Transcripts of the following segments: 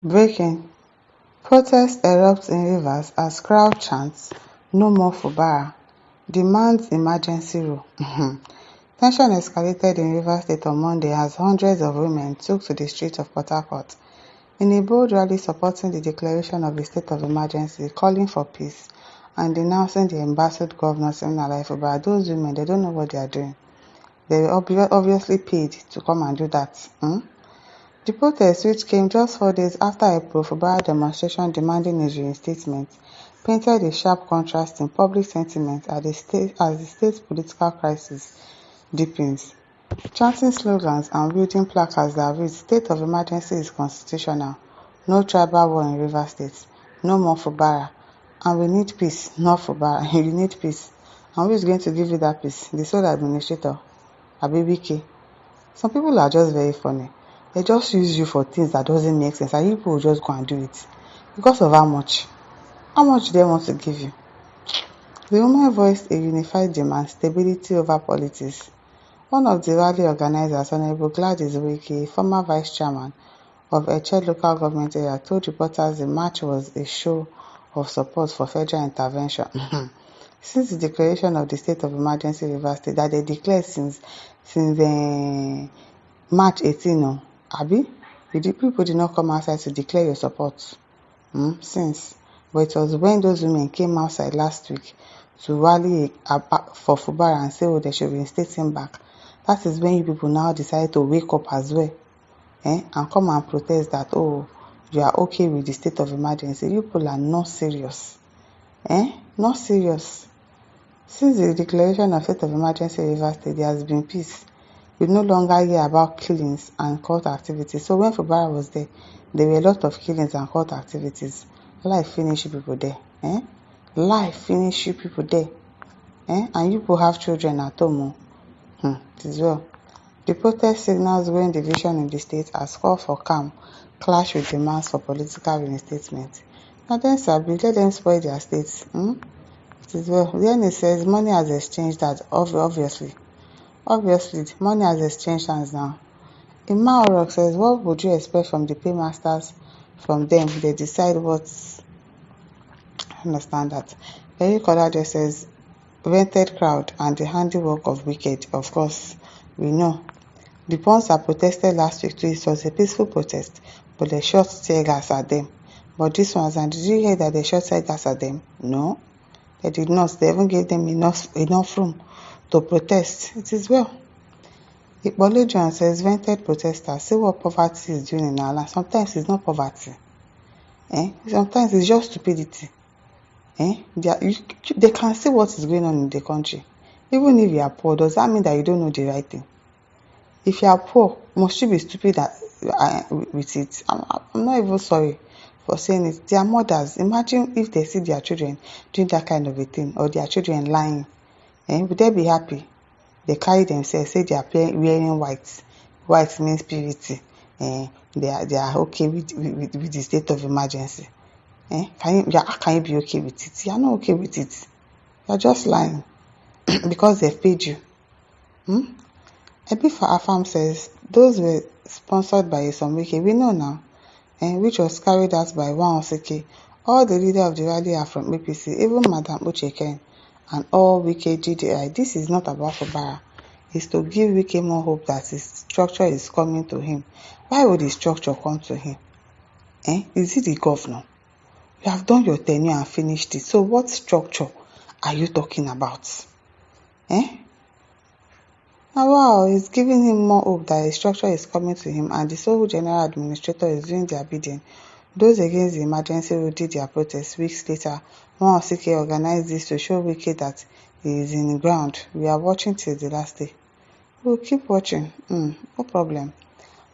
Breaking: Protests erupt in Rivers as crowd chants "No more Fubara", demands emergency rule. Tension escalated in Rivers State on Monday as hundreds of women took to the streets of Port Harcourt in a bold rally supporting the declaration of a state of emergency, calling for peace, and denouncing the embattled Governor Siminalayi Fubara. Those women, they don't know what they are doing. They were obviously paid to come and do that. The protest, which came just 4 days after a pro-Fubara demonstration demanding his reinstatement, painted a sharp contrast in public sentiment as the state's political crisis deepens. Chanting slogans and wielding placards that read "State of emergency is constitutional," "No tribal war in Rivers State," "No more Fubara," and "We need peace, not Fubara." You need peace. And who is going to give you that peace? The sole administrator, Abibike. Some people are just very funny. They just use you for things that doesn't make sense, and you people will just go and do it. Because of how much? How much do they want to give you? The women voiced a unified demand: stability over politics. One of the rally organizers, Honorable Gladys Wike, former vice chairman of Eche local government area, told reporters the march was a show of support for federal intervention. Since the declaration of the state of emergency in Rivers State that they declared since March 18, Abi, the people did not come outside to declare your support since. But it was when those women came outside last week to rally for Fubara and say, oh, they should reinstate him back. That is when you people now decide to wake up as well, and come and protest that, oh, you are okay with the state of emergency. You people are not serious. Not serious. Since the declaration of state of emergency in Rivers State, there has been peace. We no longer hear about killings and cult activities. So when Fubara was there were a lot of killings and cult activities. Life finish you people there. Life finish you people there. And you people have children at home. It is well. The protest signals growing division in the state as call for calm clash with demands for political reinstatement. Now then, Sabi, let them spoil their states. It is well. Then it says money has exchanged that, obviously, money has exchanged hands now. Ima Orok says, what would you expect from the paymasters? From them, they decide what. I understand that. Very Kolade says, rented crowd and the handiwork of wicked. Of course, we know. The Pons that protested last week too, it was a peaceful protest, but they shot tear gas at them. But this one, and did you hear that they shot tear gas at them? No, they did not. They even gave them enough room to protest. It is well. Ikbole John says, vented protesters, see what poverty is doing in our land. Sometimes it's not poverty. Sometimes it's just stupidity. They can see what is going on in the country. Even if you are poor, does that mean that you don't know the right thing? If you are poor, must you be stupid with it? I'm not even sorry for saying it. Their mothers, imagine if they see their children doing that kind of a thing, or their children lying. Would they be happy? They carry themselves, say they are wearing white. White means purity. They are okay with the state of emergency. How can you be okay with it? You are not okay with it. You are just lying because they've paid you. Ebi for Afam says, those were sponsored by Esomwike. We know now, which was carried out by Osike. All the leaders of the rally are from APC, even Madam Ucheken and all Wike GDI. This is not about Fubara. It's to give Wike more hope that his structure is coming to him. Why would his structure come to him? Is he the governor? You have done your tenure and finished it. So what structure are you talking about? Wow, it's giving him more hope that his structure is coming to him, and the sole general administrator is doing their bidding. Those against the emergency rule did their protest. Weeks later, Osike organized this to show Wike that he is in the ground. We are watching till the last day. We'll keep watching. No problem.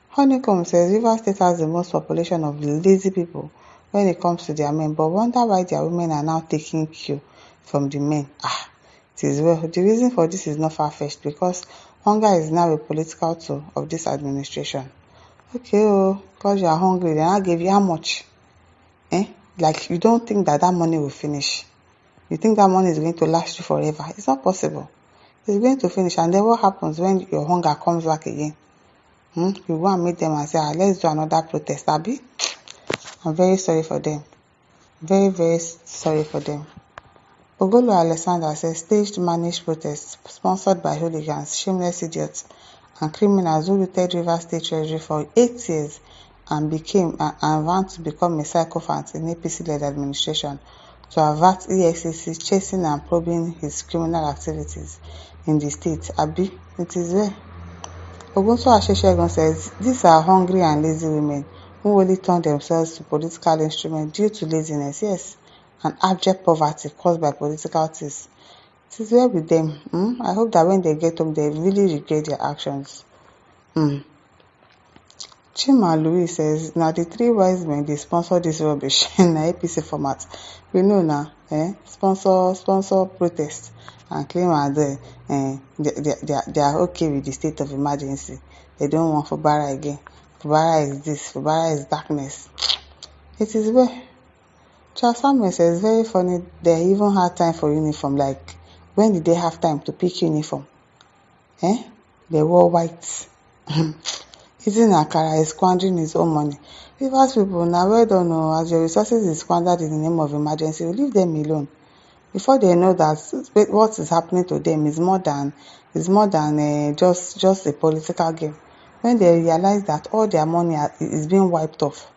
Honeycomb says Rivers State has the most population of lazy people when it comes to their men, but wonder why their women are now taking cue from the men. It is well. The reason for this is not far-fetched, because hunger is now a political tool of this administration. Okay, because you are hungry, then I give you how much? Like you don't think that money will finish. You think that money is going to last you forever. It's not possible. It's going to finish, and then what happens when your hunger comes back again? You go and meet them and say, let's do another protest, Abi. I'm very sorry for them. Very, very sorry for them. Ogolo Alexander says staged managed protests sponsored by hooligans, shameless idiots, and criminals who looted Rivers State Treasury for 8 years and ran to become a sycophant in APC-led administration to avert EFCC chasing and probing his criminal activities in the state. Abi, it is well. Ogunso Aseshegun says these are hungry and lazy women who only turn themselves to political instruments due to laziness, yes, and abject poverty caused by political thieves. It is well with them. I hope that when they get home, they really regret their actions. Chima Louis says, now the three wise men, they sponsor this rubbish in the APC format. We know now, sponsor protest and claim that they are okay with the state of emergency. They don't want Fubara again. Fubara is this, Fubara is darkness. It is well. Charles Samuel says, very funny, they even had time for uniform. Like, when did they have time to pick uniform? They wore white. Eating akara is squandering his own money. Rivers people, now well done, as your resources is squandered in the name of emergency, leave them alone. Before they know that what is happening to them is more than just a political game. When they realize that all their money is being wiped off,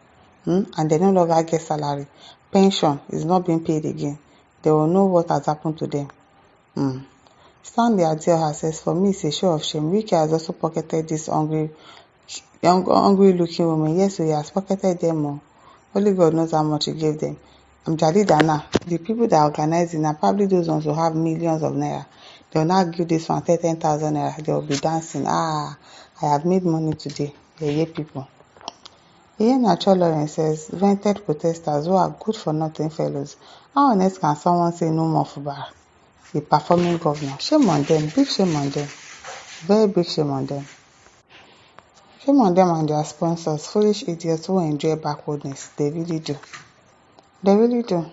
and they no longer get salary, pension is not being paid again, they will know what has happened to them. Stanley Adioha says, for me, it's a show of shame. Wike has also pocketed this hungry looking woman. Yes, so he has pocketed them all. Only God knows how much he gave them. I'm Jalidana. The people that organize it now, probably those ones who have millions of naira. They'll not give this one 10,000 naira. They'll be dancing. I have made money today. Yeah, people. Ian Nacho Lawrence says, vented protesters who are good for nothing fellows. How on earth can someone say no more Fubara? The performing governor. Shame on them. Big shame on them. Very big shame on them. Shame on them and their sponsors, foolish idiots who enjoy backwardness. They really do. They really do.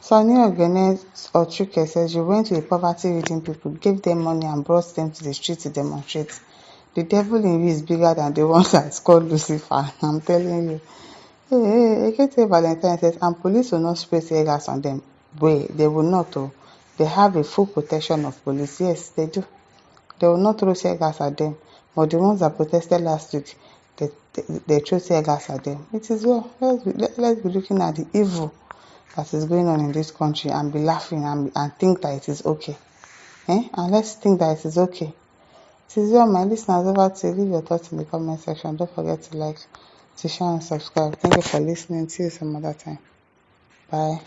Sonny Ogene Ochuke says, you went to a poverty-ridden people, gave them money and brought them to the street to demonstrate. The devil in you is bigger than the one that's called Lucifer. I'm telling you. Hey, Ekete Valentine says, and police will not spray tear gas on them. Wait, they will not. They have a full protection of police. Yes, they do. They will not throw tear gas at them. But the ones that protested last week, they threw tear gas at them. It is well. Let's be looking at the evil that is going on in this country and be laughing and think that it is okay. And let's think that it is okay. It is well, my listeners. Over to you. Leave your thoughts in the comment section. Don't forget to like, to share and subscribe. Thank you for listening. See you some other time. Bye.